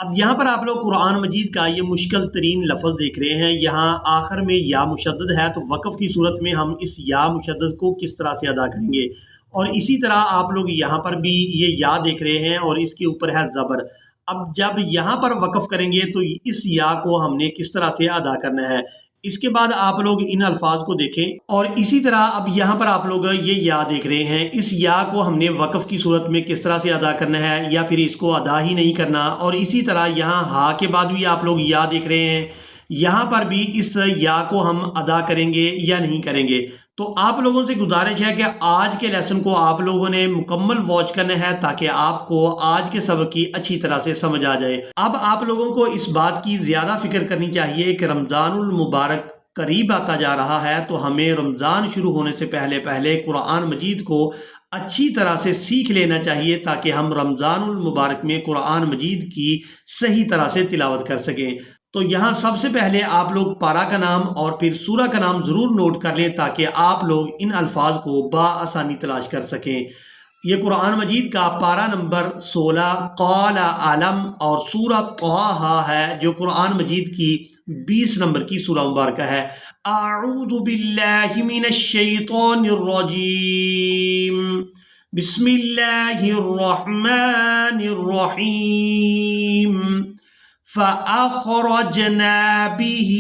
اب یہاں پر آپ لوگ قرآن مجید کا یہ مشکل ترین لفظ دیکھ رہے ہیں، یہاں آخر میں یا مشدد ہے، تو وقف کی صورت میں ہم اس یا مشدد کو کس طرح سے ادا کریں گے؟ اور اسی طرح آپ لوگ یہاں پر بھی یہ یا دیکھ رہے ہیں اور اس کے اوپر ہے زبر۔ اب جب یہاں پر وقف کریں گے تو اس یا کو ہم نے کس طرح سے ادا کرنا ہے؟ اس کے بعد آپ لوگ ان الفاظ کو دیکھیں اور اسی طرح اب یہاں پر آپ لوگ یہ یا دیکھ رہے ہیں، اس یا کو ہم نے وقف کی صورت میں کس طرح سے ادا کرنا ہے یا پھر اس کو ادا ہی نہیں کرنا۔ اور اسی طرح یہاں ہا کے بعد بھی آپ لوگ یا دیکھ رہے ہیں، یہاں پر بھی اس یا کو ہم ادا کریں گے یا نہیں کریں گے۔ تو آپ لوگوں سے گزارش ہے کہ آج کے لیسن کو آپ لوگوں نے مکمل واچ کرنا ہے تاکہ آپ کو آج کے سبق کی اچھی طرح سے سمجھ آ جائے۔ اب آپ لوگوں کو اس بات کی زیادہ فکر کرنی چاہیے کہ رمضان المبارک قریب آتا جا رہا ہے، تو ہمیں رمضان شروع ہونے سے پہلے قرآن مجید کو اچھی طرح سے سیکھ لینا چاہیے تاکہ ہم رمضان المبارک میں قرآن مجید کی صحیح طرح سے تلاوت کر سکیں۔ تو یہاں سب سے پہلے آپ لوگ پارہ کا نام اور پھر سورہ کا نام ضرور نوٹ کر لیں تاکہ آپ لوگ ان الفاظ کو بآسانی تلاش کر سکیں۔ یہ قرآن مجید کا پارہ نمبر 16 قال عالم اور سورہ طٰہٰ ہے جو قرآن مجید کی 20 نمبر کی سورہ مبارکہ ہے۔ اعوذ باللہ من الشیطان الرجیم، بسم اللہ الرحمن الرحیم، فَأَخْرَجْنَا بِهِ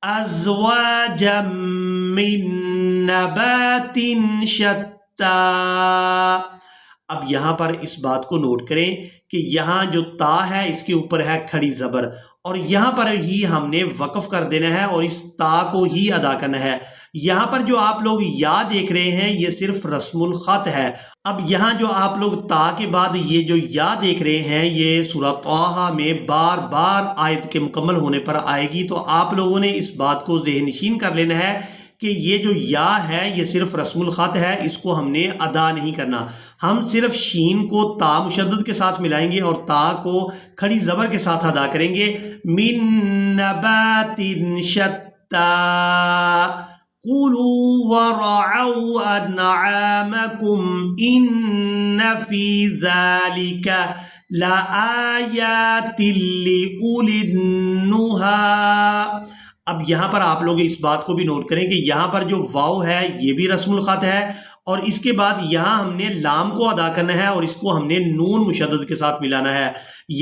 أَزْوَاجًا مِّن نَبَاتٍ شَتَّىٰ۔ اب یہاں پر اس بات کو نوٹ کریں کہ یہاں جو تا ہے اس کے اوپر ہے کھڑی زبر، اور یہاں پر ہی ہم نے وقف کر دینا ہے اور اس تا کو ہی ادا کرنا ہے۔ یہاں پر جو آپ لوگ یا دیکھ رہے ہیں یہ صرف رسم الخط ہے۔ اب یہاں جو آپ لوگ تا کے بعد یہ جو یا دیکھ رہے ہیں یہ سورہ طٰہٰ میں بار بار آیت کے مکمل ہونے پر آئے گی، تو آپ لوگوں نے اس بات کو ذہن نشین کر لینا ہے کہ یہ جو یا ہے یہ صرف رسم الخط ہے، اس کو ہم نے ادا نہیں کرنا۔ ہم صرف شین کو تا مشدد کے ساتھ ملائیں گے اور تا کو کھڑی زبر کے ساتھ ادا کریں گے۔ من نبات شتّیٰ قُلُوا وَرَعَوْا أَنْعَامَكُمْ إِنَّ فِي ذَلِكَ لَآيَاتٍ لِأُولِي النُّهَىٰ۔ اب یہاں پر آپ لوگ اس بات کو بھی نوٹ کریں کہ یہاں پر جو واو ہے یہ بھی رسم الخط ہے، اور اس کے بعد یہاں ہم نے لام کو ادا کرنا ہے اور اس کو ہم نے نون مشدد کے ساتھ ملانا ہے۔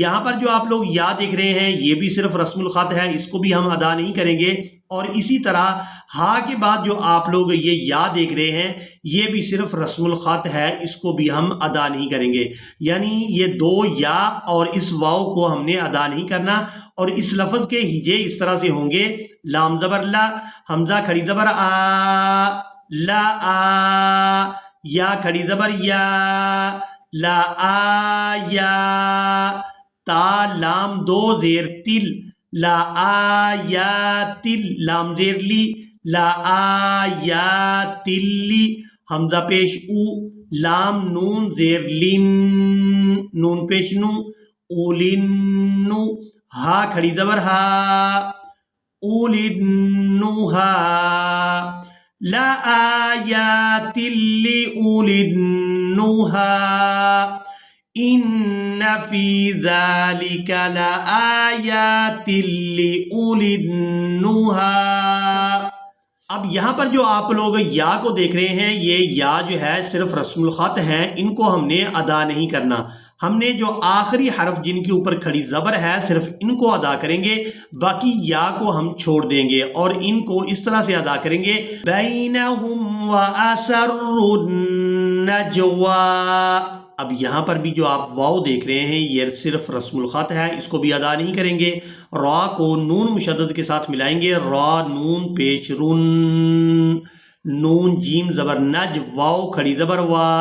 یہاں پر جو آپ لوگ یا دیکھ رہے ہیں یہ بھی صرف رسم الخط ہے، اس کو بھی ہم ادا نہیں کریں گے۔ اور اسی طرح ہا کے بعد جو آپ لوگ یہ یا دیکھ رہے ہیں یہ بھی صرف رسم الخط ہے، اس کو بھی ہم ادا نہیں کریں گے۔ یعنی یہ دو یا اور اس واو کو ہم نے ادا نہیں کرنا، اور اس لفظ کے ہجے اس طرح سے ہوں گے: لام زبر لا، حمزہ کھڑی زبر آ، لا آ، یا کھڑی زبر یا، لا آ یا، تا لام دو زیر تل، لا آ یا تل، لام زیر لی، لا آ یا تلی، حمزہ پیش او، لام نون زیر لن، نون پیش نو، اولنو، ہا کھڑی زبر ہا، اولنوہا، لا آیات لأولی النہا، ان فی ذالک لآیات لأولی النہا۔ اب یہاں پر جو آپ لوگ یا کو دیکھ رہے ہیں یہ یا جو ہے صرف رسم الخط ہیں، ان کو ہم نے ادا نہیں کرنا۔ ہم نے جو آخری حرف جن کے اوپر کھڑی زبر ہے صرف ان کو ادا کریں گے، باقی یا کو ہم چھوڑ دیں گے اور ان کو اس طرح سے ادا کریں گے: بینہم واسروا النجوا۔ اب یہاں پر بھی جو آپ واو دیکھ رہے ہیں یہ صرف رسم الخط ہے، اس کو بھی ادا نہیں کریں گے۔ را کو نون مشدد کے ساتھ ملائیں گے: را نون پیش رن، نون جیم زبر نج، واو کھڑی زبر وا،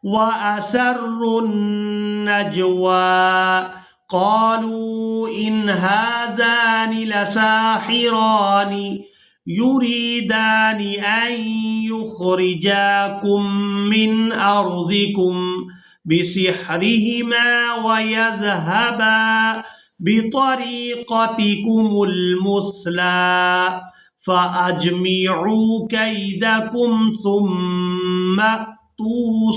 وَأَسَرُّوا النَّجْوَىٰ قَالُوا إِنْ هَذَانِ لَسَاحِرَانِ يُرِيدَانِ أَن يُخْرِجَاكُم مِّنْ أَرْضِكُمْ بِسِحْرِهِمَا وَيَذْهَبَا بِطَرِيقَتِكُمُ الْمُثْلَىٰ فَأَجْمِعُوا كَيْدَكُمْ ثُمَّ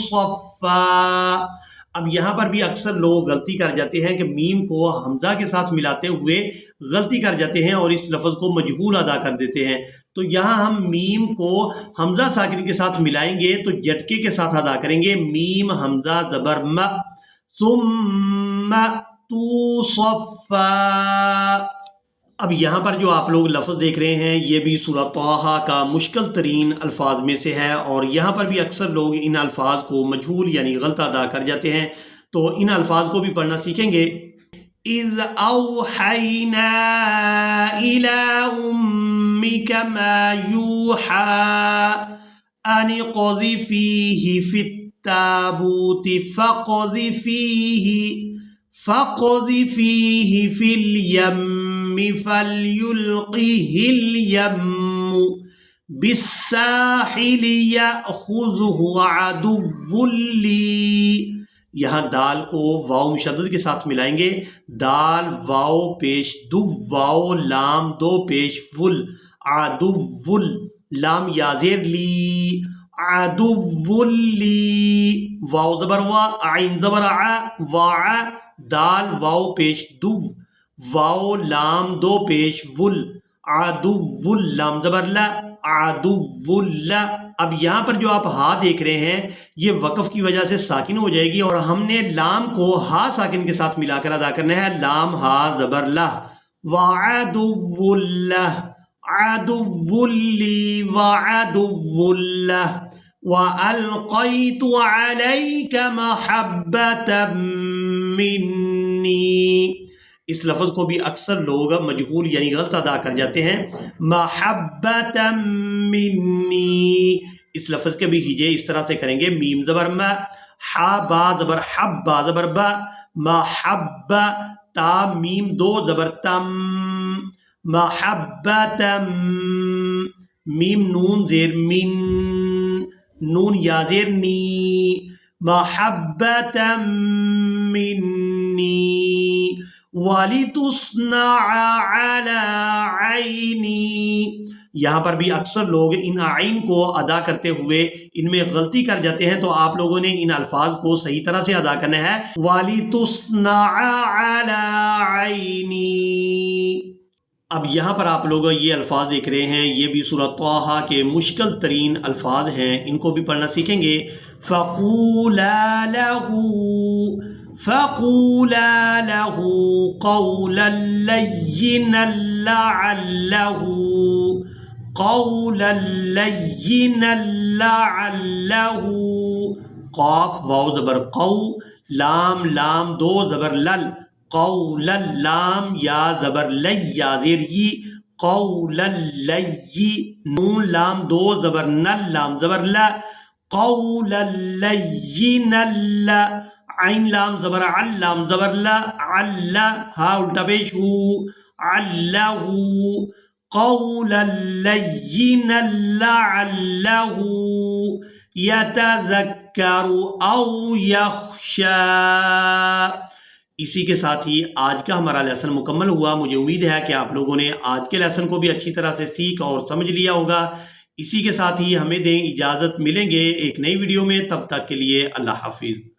صَفًّا۔ صفا۔ اب یہاں پر بھی اکثر لوگ غلطی کر جاتے ہیں کہ میم کو حمزہ کے ساتھ ملاتے ہوئے غلطی کر جاتے ہیں اور اس لفظ کو مجہول ادا کر دیتے ہیں۔ تو یہاں ہم میم کو حمزہ ساکن کے ساتھ ملائیں گے تو جھٹکے کے ساتھ ادا کریں گے، میم حمزہ زبر م، ثم تو صفا۔ اب یہاں پر جو آپ لوگ لفظ دیکھ رہے ہیں یہ بھی سورہ طٰہٰ کا مشکل ترین الفاظ میں سے ہے، اور یہاں پر بھی اکثر لوگ ان الفاظ کو مجہول یعنی غلط ادا کر جاتے ہیں، تو ان الفاظ کو بھی پڑھنا سیکھیں گے۔ اِذْ أَوْحَيْنَا إِلَىٰ أُمِّكَ مَا يُوحَىٰ أَنِ اقْذِفِيهِ فِي التَّابُوتِ فَاقْذِفِيهِ فِي الْيَمِّ فَلْيُلْقِهِ الْيَمُّ بِالسَّاحِلِ يَأْخُذْهُ عَدُوٌّ لِّي۔ یہاں دال کو واو مشدد کے ساتھ ملائیں گے، دال واو پیش دو، واو لام دو پیش ول، عدو لام یا زیر لی، عدو لی، واو زبر وا، عین زبر ع، وا، دال واو پیش دو، واو لام دو پیش ول، عدو لام زبر لا، عدو لا۔ اب یہاں پر جو آپ ہا دیکھ رہے ہیں یہ وقف کی وجہ سے ساکن ہو جائے گی، اور ہم نے لام کو ہا ساکن کے ساتھ ملا کر ادا کرنا ہے، لام ہا زبر لا، وعدو لہ، عدو لی، وعدو لہ، وَأَلْقَيْتُ عَلَيْكَ مَحَبَّةً مِّنِّي۔ اس لفظ کو بھی اکثر لوگ مجہول یعنی غلط ادا کر جاتے ہیں، محبتا منی۔ اس لفظ کے بھی ہجے اس طرح سے کریں گے، میم زبر م، حا با زبر حب، با زبر با، محب، تا میم دو زبر تم، محبتا، میم نون زیر من، نون یا زیر نی، محبتا منی، وَلِتُصْنَعَ عَلَىٰ عَيْنِي۔ یہاں پر بھی اکثر لوگ ان عین کو ادا کرتے ہوئے ان میں غلطی کر جاتے ہیں، تو آپ لوگوں نے ان الفاظ کو صحیح طرح سے ادا کرنا ہے، وَلِتُصْنَعَ عَلَىٰ عَيْنِي۔ اب یہاں پر آپ لوگ یہ الفاظ دیکھ رہے ہیں، یہ بھی سورہ طٰہٰ کے مشکل ترین الفاظ ہیں، ان کو بھی پڑھنا سیکھیں گے۔ فَقُولَا لَهُ فَقُولَا لَهُ قَوْلًا لَيِّنًا لَعَلَّهُ قَوْلًا لَيِّنًا لَعَلَّهُ، قاف واو زبر قو، لام لام دو زبر لل، قولا لام یا زبر لی یا زیر ی، قولا لی، نون لام دو زبر نل، لام زبر لا، قولا لینا لا، عین لام زبر عل، لام زبر لا، عل، ہا الٹا پیش ہو، علہ، قولا لینا لعلہ یتذکر او یخشی۔ اسی کے ساتھ ہی آج کا ہمارا لیسن مکمل ہوا۔ مجھے امید ہے کہ آپ لوگوں نے آج کے لیسن کو بھی اچھی طرح سے سیکھ اور سمجھ لیا ہوگا۔ اسی کے ساتھ ہی ہمیں دیں اجازت، ملیں گے ایک نئی ویڈیو میں، تب تک کے لیے اللہ حافظ۔